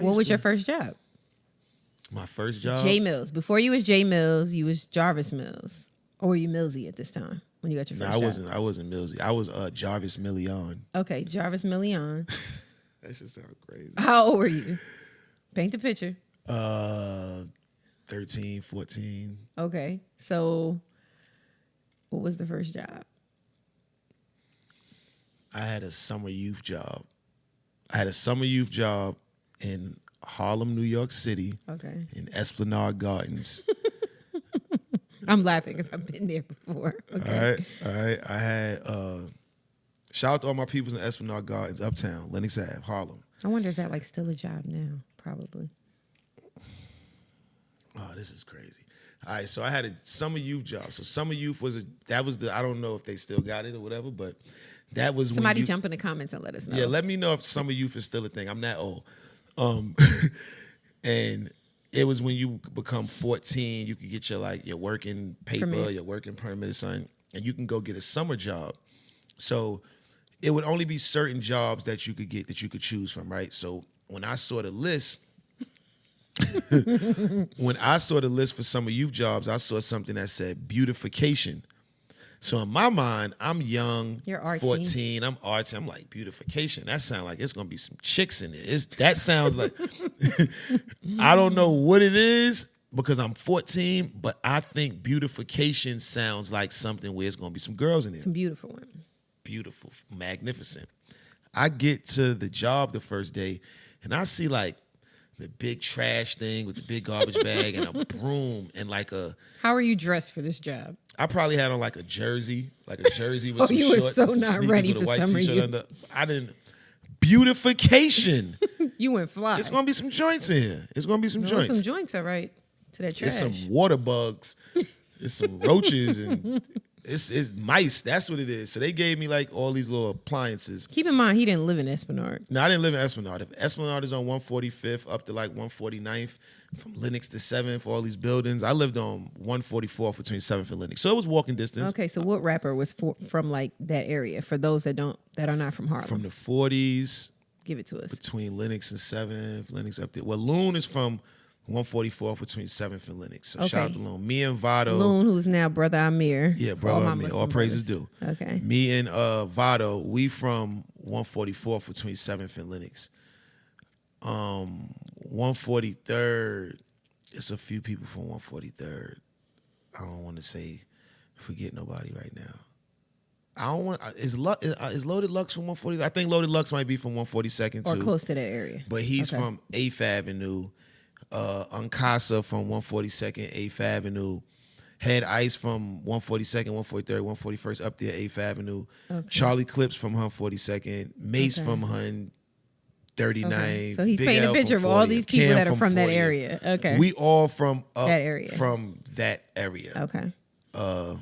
What was your first job? My first job? Jae Millz. Before you was Jae Millz, you was Jarvis Millz. Or were you Millsy at this time when you got your first job? I wasn't Millsy. I was Jarvis Million. Okay, Jarvis Million. That should sound crazy. How old were you? Paint the picture. 13, 14. Okay, so what was the first job? I had a summer youth job. I had a summer youth job in Harlem, New York City. Okay. In Esplanade Gardens. I'm laughing because I've been there before. Okay. All right. I had shout out to all my peoples in Esplanade Gardens, Uptown, Lenox Ave, Harlem. I wonder, is that like still a job now? Probably. Oh, this is crazy. All right, so I had a summer youth job. So summer youth I don't know if they still got it or whatever, but that was somebody jump in the comments and let us know. Yeah, let me know if summer youth is still a thing. I'm that old. And it was when you become 14, you could get your working paper, your working permit or something, and you can go get a summer job. So it would only be certain jobs that you could get that you could choose from, right? So when I saw the list, for summer youth jobs, I saw something that said beautification. So in my mind, I'm young, you're artsy. 14, I'm artsy. I'm like, beautification. That sounds like it's gonna be some chicks in there. That sounds like I don't know what it is because I'm 14, but I think beautification sounds like something where it's gonna be some girls in there. Some beautiful women. Beautiful, magnificent. I get to the job the first day and I see like the big trash thing with the big garbage bag and a broom and like a... How are you dressed for this job? I probably had on like a jersey with some shorts. You were so not ready for summer youth. I didn't... Beautification. You went fly. There's going to be some joints in here. It's going to be some joints. Some joints, all right, to that trash. There's some water bugs. There's some roaches and... It's mice. That's what it is. So they gave me like all these little appliances. Keep in mind, he didn't live in Esplanade. No, I didn't live in Esplanade. If Esplanade is on 145th up to like 149th, from Lenox to 7th, all these buildings. I lived on 144th between 7th and Lenox. So it was walking distance. Okay, so what rapper was from like that area for those that are not from Harlem? From the 40s. Give it to us. Between Lenox and 7th, Lenox up there. Well, Loon is from 144th between 7th and Lenox. So shout out to Loon. Me and Vado. Loon, who's now Brother Amir. Yeah, Brother Amir. All praises due. Okay. Me and Vado, we from 144th between 7th and Lenox. 143rd, it's a few people from 143rd. I don't want to forget nobody right now. I don't want. Is Loaded Lux from 140? I think Loaded Lux might be from 142nd too, or close to that area. But he's from 8th Avenue. Uncasa from 142nd, 8th Avenue. Had Ice from 142nd, 143rd, 141st up there, 8th Avenue. Okay. Charlie Clips from 142nd. Mace from 139th. Okay. So he's Big painting L a picture of all these people that are from that area. Okay. We all from that area. From that area. Okay. I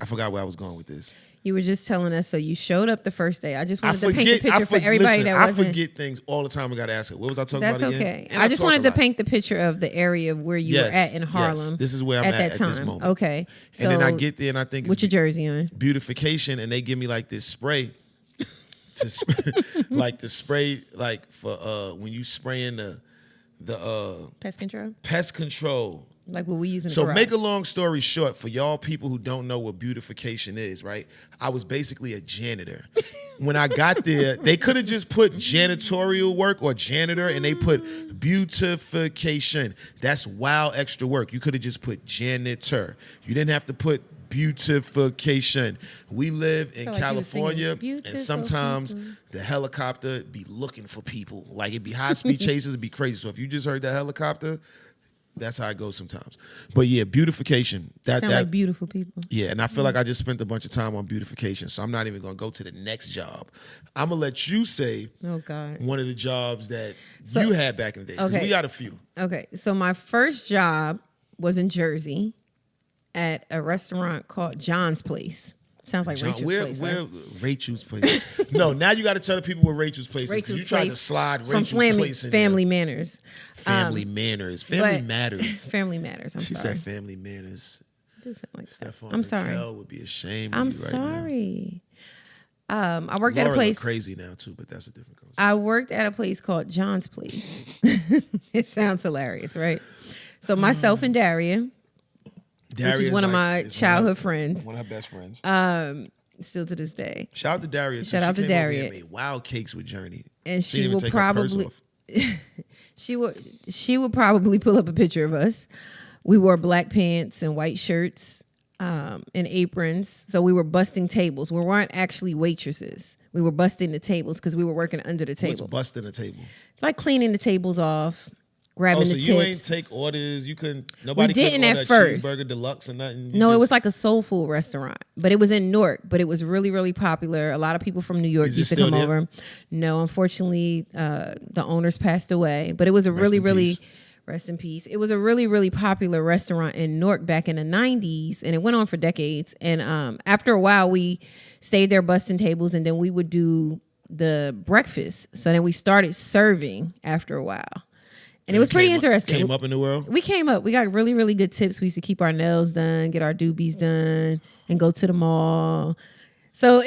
forgot where I was going with this. You were just telling us, so you showed up the first day. I just wanted to paint the picture for everybody that wasn't. I forget things all the time. I got to ask it. What was I talking about again? That's okay. I just wanted to paint the picture of the area where you were at in Harlem. Yes. This is where I'm at this moment. Okay. So and then I get there and I think with your jersey on. Beautification, and they give me like this spray. Like the spray, like for when you spraying the pest control. Pest control. Like what we use in the garage. So make a long story short, for y'all people who don't know what beautification is, right? I was basically a janitor. When I got there, they could have just put janitorial work or janitor and they put beautification. That's wild extra work. You could have just put janitor. You didn't have to put beautification. We live in California and sometimes the helicopter be looking for people. Like it'd be high-speed chases, it'd be crazy. So if you just heard that helicopter, that's how it goes sometimes. But yeah, beautification. That like beautiful people. Yeah, and I feel like I just spent a bunch of time on beautification, so I'm not even going to go to the next job. I'm going to let you say one of the jobs that you had back in the day. Because we got a few. Okay, so my first job was in Jersey at a restaurant called John's Place. Sounds like Rachel's Place. Where Rachel's Place? No, now you got to tell the people where Rachel's Place is. You tried to slide Rachel's Place in Family Manners. Family Manners. Family Matters. Family Matters. I'm sorry. She said Family Manners. It does sound like Stephon I'm sorry. Raquel would be ashamed I'm of you right sorry. I worked at a Laura place. look crazy now too, but that's a different conversation. I worked at a place called John's Place. It sounds hilarious, right? So myself and Daria, which is one of my childhood friends, one of her best friends, still to this day. Shout out to Daria. Shout out to Daria. Made wild cakes with Journey, and she will probably she would probably pull up a picture of us. We wore black pants and white shirts. And aprons. So we were busting tables. We weren't actually waitresses. We were busting the tables because we were working under the table. What's busting the table? Like cleaning the tables off, grabbing the tips. You ain't take orders. You couldn't. Nobody didn't order at first. Cheeseburger deluxe or nothing. It was like a soul food restaurant, but it was in Newark. But it was really, really popular. A lot of people from New York used to come over. No, unfortunately, the owners passed away. But it was a really rest in peace. It was a really, really popular restaurant in Newark back in the 90s, and it went on for decades. And after a while, we stayed there busting tables, and then we would do the breakfast. So then we started serving after a while. And it was pretty interesting. Came up in the world? We came up. We got really, really good tips. We used to keep our nails done, get our doobies done, and go to the mall. So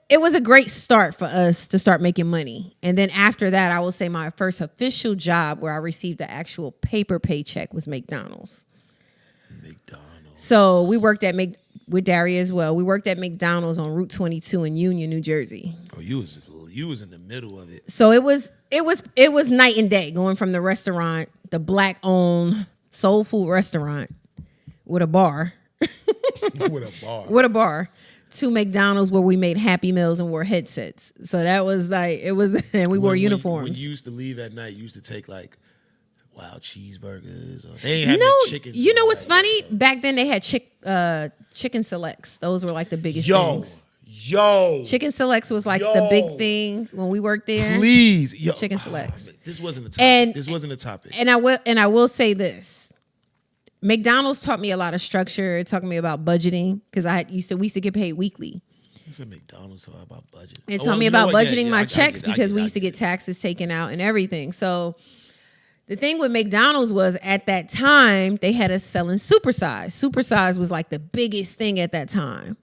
it was a great start for us to start making money. And then after that, I will say my first official job where I received the actual paper paycheck was McDonald's. So we worked at with Daria as well. We worked at McDonald's on Route 22 in Union, New Jersey. Oh, you was in the middle of it. So it was night and day going from the restaurant, the black owned soul food restaurant with a bar. With a bar. To McDonald's where we made Happy Meals and wore headsets. So that was like, and we wore uniforms. When you used to leave at night, you used to take like wild cheeseburgers. Or they ain't have chicken. You know what's funny? So. Back then they had chicken selects. Those were like the biggest things. Chicken selects was like the big thing when we worked there. Please. Chicken selects. This wasn't a topic. This wasn't a topic. And I will say this. McDonald's taught me a lot of structure. It taught me about budgeting because we used to get paid weekly. You said McDonald's taught about budgeting. It taught me about budgeting my checks because we used to get taxes taken out and everything. So the thing with McDonald's was at that time they had us selling supersize. Supersize was like the biggest thing at that time.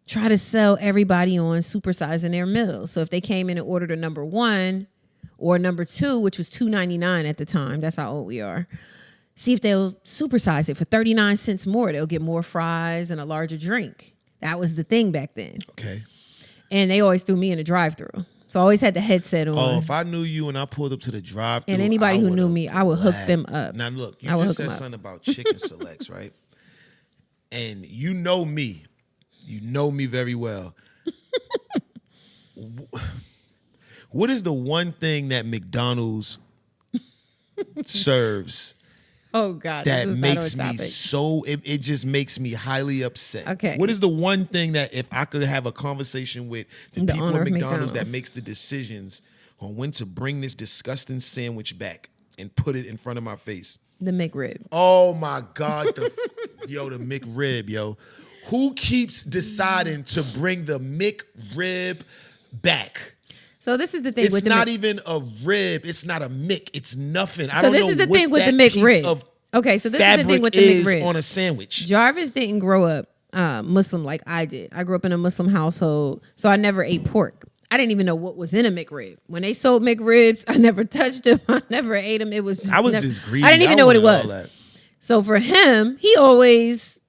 Try to sell everybody on supersizing their meals. So if they came in and ordered a number 1 or number 2, which was $2.99 at the time, that's how old we are. See if they'll supersize it for 39 cents more. They'll get more fries and a larger drink. That was the thing back then. Okay. And they always threw me in the drive-thru. So I always had the headset on. Oh, if I knew you and I pulled up to the drive-thru. And anybody who knew me, I would hook them up. Now look, you just said something about chicken selects, right? And you know me. You know me very well. What is the one thing that McDonald's serves? Oh God, that makes me so. It just makes me highly upset. Okay, what is the one thing that if I could have a conversation with the people at McDonald's that makes the decisions on when to bring this disgusting sandwich back and put it in front of my face? The McRib. Oh my God, the McRib, yo. Who keeps deciding to bring the McRib back? So this is the thing. It's not even a rib. It's not a Mick. It's nothing. So this is the thing with the McRib. Okay, so this is the thing with the McRib. On a sandwich. Jarvis didn't grow up Muslim like I did. I grew up in a Muslim household, so I never ate pork. I didn't even know what was in a McRib. When they sold McRibs, I never touched them. I never ate them. It was. I was just greedy. I didn't even know what it was. So for him, he always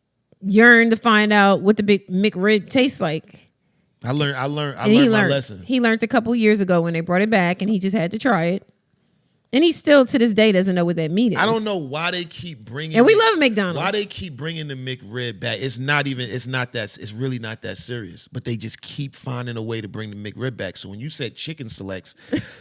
yearned to find out what the big McRib tastes like. I learned my lesson. He learned a couple years ago when they brought it back, and he just had to try it. And he still, to this day, doesn't know what that meat is. I don't know why they keep bringing. And we love McDonald's. Why they keep bringing the McRib back? It's really not that serious. But they just keep finding a way to bring the McRib back. So when you said chicken selects,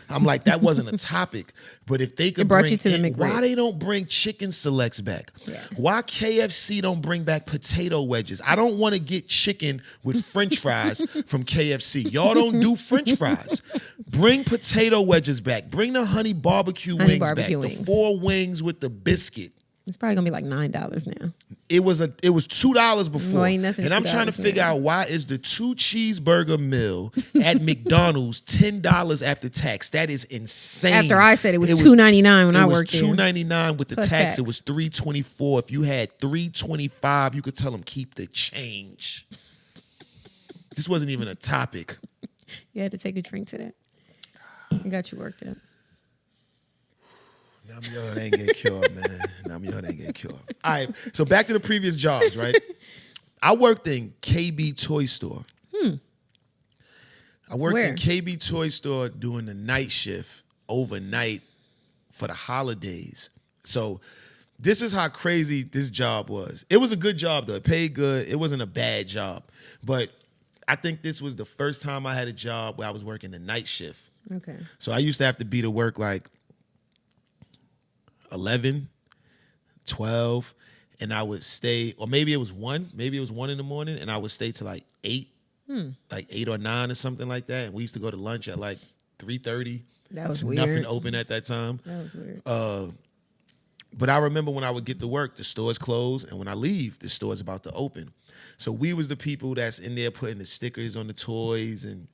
I'm like, that wasn't a topic. But if they could brought you to the McRib. Why they don't bring chicken selects back? Yeah. Why KFC don't bring back potato wedges? I don't want to get chicken with French fries from KFC. Y'all don't do French fries. Bring potato wedges back. Bring the honey barbecue wings back. The 4 wings with the biscuit. It's probably gonna be like $9 now. It was $2 before. No, ain't nothing. And I'm trying to figure out why is the 2 cheeseburger meal at McDonald's $10 after tax? That is insane. After I said it was $2.99 when I worked there. It was $2.99 with the Plus tax. It was $3.24. If you had $3.25, you could tell them keep the change. This wasn't even a topic. You had to take a drink to that. I got you worked up. Now your head ain't get cured, man. Now your head ain't get cured. All right, so back to the previous jobs, right? I worked in KB Toy Store. I worked in KB Toy Store doing the night shift overnight for the holidays. So this is how crazy this job was. It was a good job, though. It paid good. It wasn't a bad job. But I think this was the first time I had a job where I was working the night shift. Okay. So I used to have to be to work like 11, 12, and I would stay, or maybe it was 1 in the morning, and I would stay till like 8, like 8 or 9 or something like that. And we used to go to lunch at like 3:30. That was weird. Nothing open at that time. That was weird. But I remember when I would get to work, the store's closed, and when I leave, the store's about to open. So we was the people that's in there putting the stickers on the toys and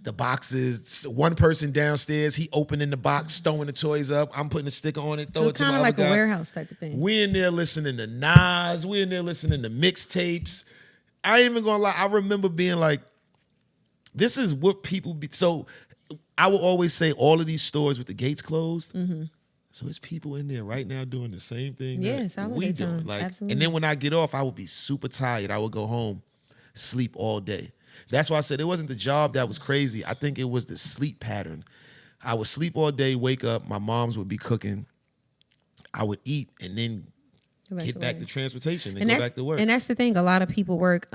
the boxes. One person downstairs, he opening the box, throwing the toys up. I'm putting a sticker on it, throw it to my other guy. Kind of like a warehouse type of thing. We in there listening to Nas. We in there listening to mixtapes. I ain't even gonna lie. I remember being like, this is what people be. So I will always say all of these stores with the gates closed. So it's people in there right now doing the same thing that we doing. Like, absolutely. And then when I get off, I would be super tired. I would go home, sleep all day. That's why I said it wasn't the job that was crazy. I think it was the sleep pattern. I would sleep all day, wake up. My moms would be cooking. I would eat and then get back to transportation and go back to work. And that's the thing. A lot of people work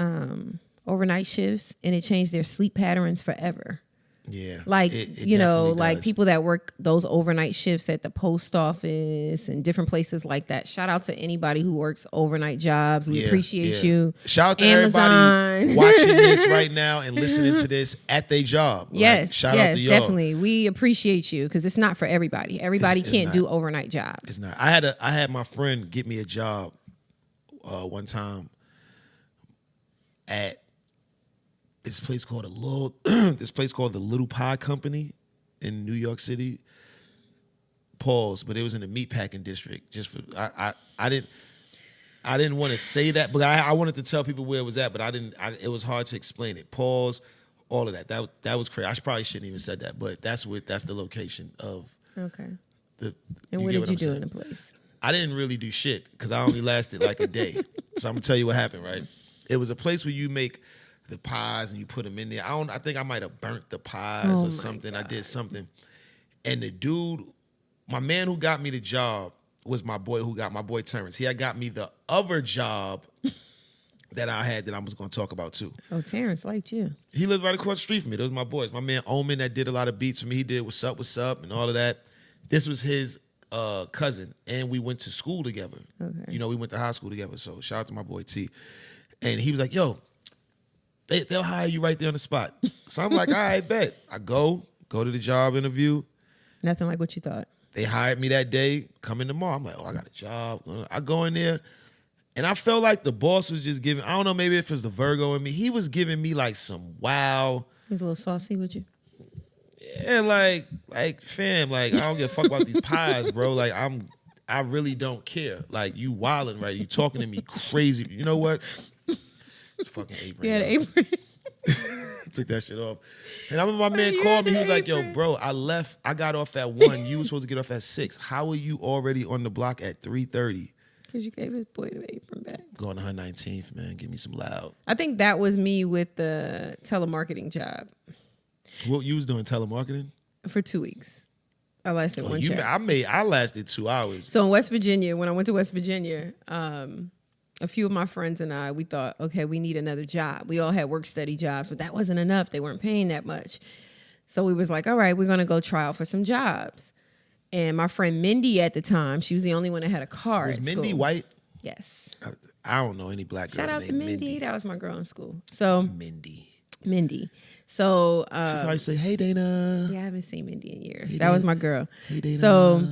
overnight shifts, and it changed their sleep patterns forever. Yeah. Like, it you know, like does. people that work those overnight shifts at the post office and different places like that. Shout out to anybody who works overnight jobs. We appreciate you. Shout out to Amazon. everybody watching this right now and listening to this at their job. Yes, like, shout out to y'all. Definitely. We appreciate you because it's not for everybody. Everybody can't do overnight jobs. It's not. I had my friend get me a job one time at this place called the Little Pie Company in New York City. Pause, but it was in the meatpacking district. Just for I didn't want to say that, but I wanted to tell people where it was at, but it was hard to explain it. Pause, all of that. That was crazy. I probably shouldn't even said that, but that's the location of. Okay. And what did you do in the place? I didn't really do shit because I only lasted like a day. So I'm gonna tell you what happened, right? It was a place where you make the pies and you put them in there. I think I might have burnt the pies or something. God. I did something. And the dude, my man who got me the job was my boy Terrence. He had got me the other job that I had that I was going to talk about too. Oh, Terrence liked you. He lived right across the street from me. Those were my boys. My man Omen that did a lot of beats for me. He did What's Up, and all of that. This was his cousin, and we went to school together. Okay. You know, we went to high school together. So shout out to my boy T. And he was like, yo, they'll hire you right there on the spot. So I'm like, all right, bet. I go to the job interview. Nothing like what you thought. They hired me that day, come in tomorrow. I'm like, I got a job. I go in there, and I felt like the boss was just giving, I don't know, maybe if it was the Virgo in me, he was giving me like some wow. He was a little saucy with you? Yeah, like fam, like I don't give a fuck about these pies, bro. Like I really don't care. Like you wilding, right? You talking to me crazy. You know what? It's fucking apron. You had an apron? Took that shit off. And I remember my man called me. He was like, yo, bro, I got off at 1. You were supposed to get off at 6. How are you already on the block at 3:30? Because you gave his boy the apron back. Going to her 19th, man. Give me some loud. I think that was me with the telemarketing job. What you was doing, telemarketing? For 2 weeks. I lasted one check. I lasted 2 hours. So in West Virginia, when I went to West Virginia, a few of my friends and I, we thought, okay, we need another job. We all had work study jobs, but that wasn't enough. They weren't paying that much. So we was like, all right, we're going to go try out for some jobs. And my friend Mindy at the time, she was the only one that had a car. Was Mindy white? Yes. I don't know any black girls Shout out named to Mindy. That was my girl in school. So Mindy. So she probably say, hey Dana. Yeah, I haven't seen Mindy in years. Hey, that Dana. was my girl. Hey Dana. So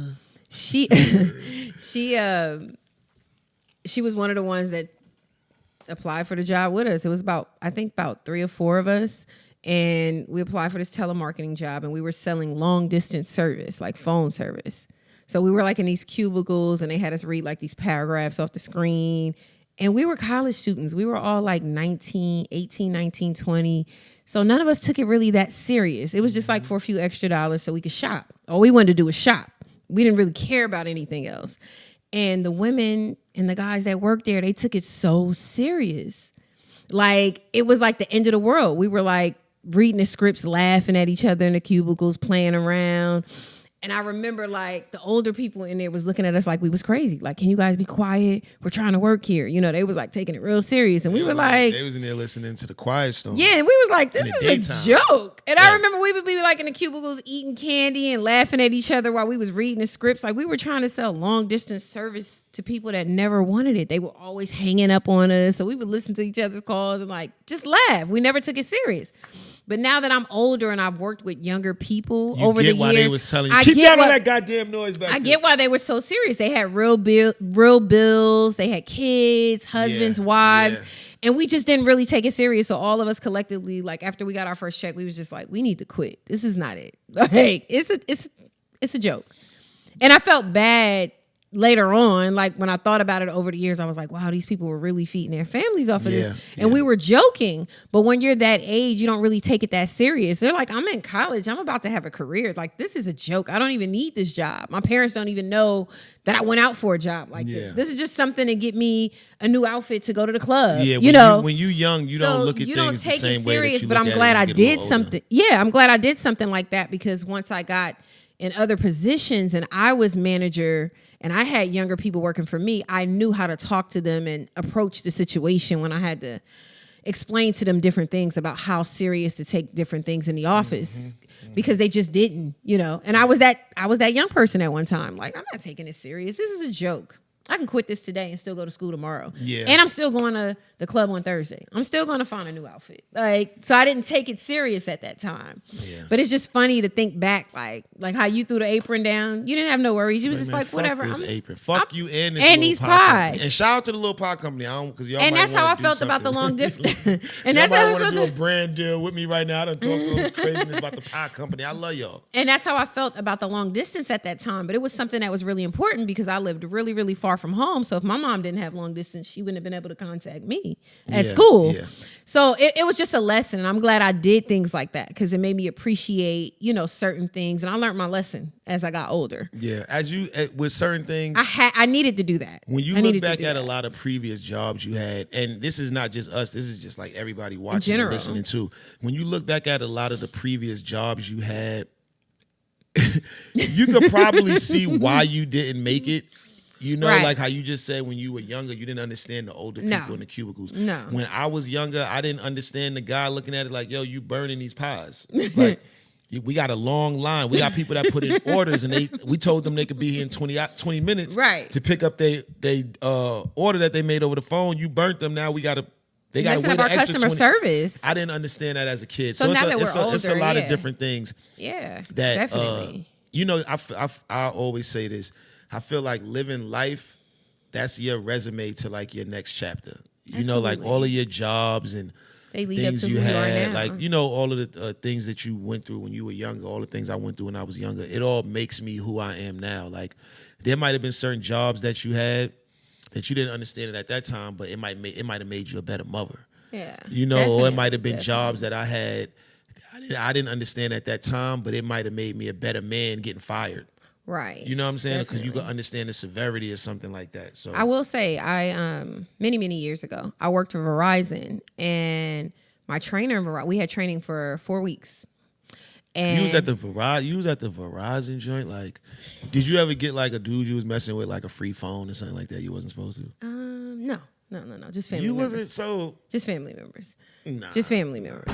she was one of the ones that applied for the job with us. It was about 3 or 4 of us. And we applied for this telemarketing job, and we were selling long distance service, like phone service. So we were like in these cubicles, and they had us read like these paragraphs off the screen. And we were college students. We were all like 18, 19, 20. So none of us took it really that serious. It was just like for a few extra dollars so we could shop. All we wanted to do was shop. We didn't really care about anything else. And the women and the guys that worked there, they took it so serious. Like, it was like the end of the world. We were like reading the scripts, laughing at each other in the cubicles, playing around. And I remember like the older people in there was looking at us like we was crazy. Like, can you guys be quiet? We're trying to work here. You know, they was like taking it real serious. And we were like, they was in there listening to the Quiet Storm. Yeah, and we was like, this is a joke. And I remember we would be like in the cubicles eating candy and laughing at each other while we was reading the scripts. Like, we were trying to sell long distance service to people that never wanted it. They were always hanging up on us. So we would listen to each other's calls and like just laugh. We never took it serious. But now that I'm older and I've worked with younger people over the years, why they was telling you, keep down on that goddamn noise back there. I get why they were so serious. They had real bills. They had kids, husbands, wives. And we just didn't really take it serious. So all of us collectively, like after we got our first check, we was just like, we need to quit. This is not it. Like, it's a joke. And I felt bad later on, like when I thought about it over the years, I was like, wow, these people were really feeding their families off of this. And we were joking. But when you're that age, you don't really take it that serious. They're like, I'm in college. I'm about to have a career. Like, this is a joke. I don't even need this job. My parents don't even know that I went out for a job like this. This is just something to get me a new outfit to go to the club. Yeah, when you young, you don't look at things the same way that you but look I'm glad I did something. Yeah, I'm glad I did something like that, because once I got in other positions and I was manager and I had younger people working for me, I knew how to talk to them and approach the situation when I had to explain to them different things about how serious to take different things in the office, because they just didn't, you know. And I was that young person at one time. Like, I'm not taking it serious. This is a joke. I can quit this today and still go to school tomorrow. Yeah. And I'm still going to the club on Thursday. I'm still going to find a new outfit. Like, so I didn't take it serious at that time. Yeah. But it's just funny to think back, like how you threw the apron down. You didn't have no worries. You was just like, whatever. This apron. Fuck you and this and these pies. And shout out to the little pie company. Because y'all and might that's how I do felt something. about the long distance. And that's how I want to do a brand deal with me right now. I done talked all this craziness about the pie company. I love y'all. And that's how I felt about the long distance at that time. But it was something that was really important because I lived really, really far from home. So if my mom didn't have long distance, she wouldn't have been able to contact me at school. Yeah. So it was just a lesson. And I'm glad I did things like that because it made me appreciate, you know, certain things. And I learned my lesson as I got older. Yeah. As you, with certain things. I needed to do that. When you look back at a lot of previous jobs you had, and this is not just us, this is just like everybody watching and listening too. When you look back at a lot of the previous jobs you had, you could probably see why you didn't make it. You know, like how you just said when you were younger, you didn't understand the older people in the cubicles. No. When I was younger, I didn't understand the guy looking at it like, yo, you burning these pies. Like, we got a long line. We got people that put in orders, and we told them they could be here in 20 minutes to pick up they order that they made over the phone. You burnt them. Now we got to. They got to wait our customer service. I didn't understand that as a kid. So now that we're older, it's a lot of different things. Yeah, that, definitely. You know, I always say this. I feel like living life, that's your resume to like your next chapter. You know, like all of your jobs and they lead things up to you who had, you are now. like, you know, all of the things that you went through when you were younger, all the things I went through when I was younger, it all makes me who I am now. Like, there might have been certain jobs that you had that you didn't understand it at that time, but it might have made you a better mother. Yeah, you know, or it might have been jobs that I had I didn't understand at that time, but it might have made me a better man getting fired. Right. You know what I'm saying? Because you can understand the severity of something like that. So I will say, I many years ago, I worked for Verizon, and my trainer, we had training for 4 weeks. And you was at the Verizon joint. Like, did you ever get like a dude you was messing with, like a free phone or something like that you wasn't supposed to? No. Just family members. You wasn't so. Just family members. Nah. Just family members.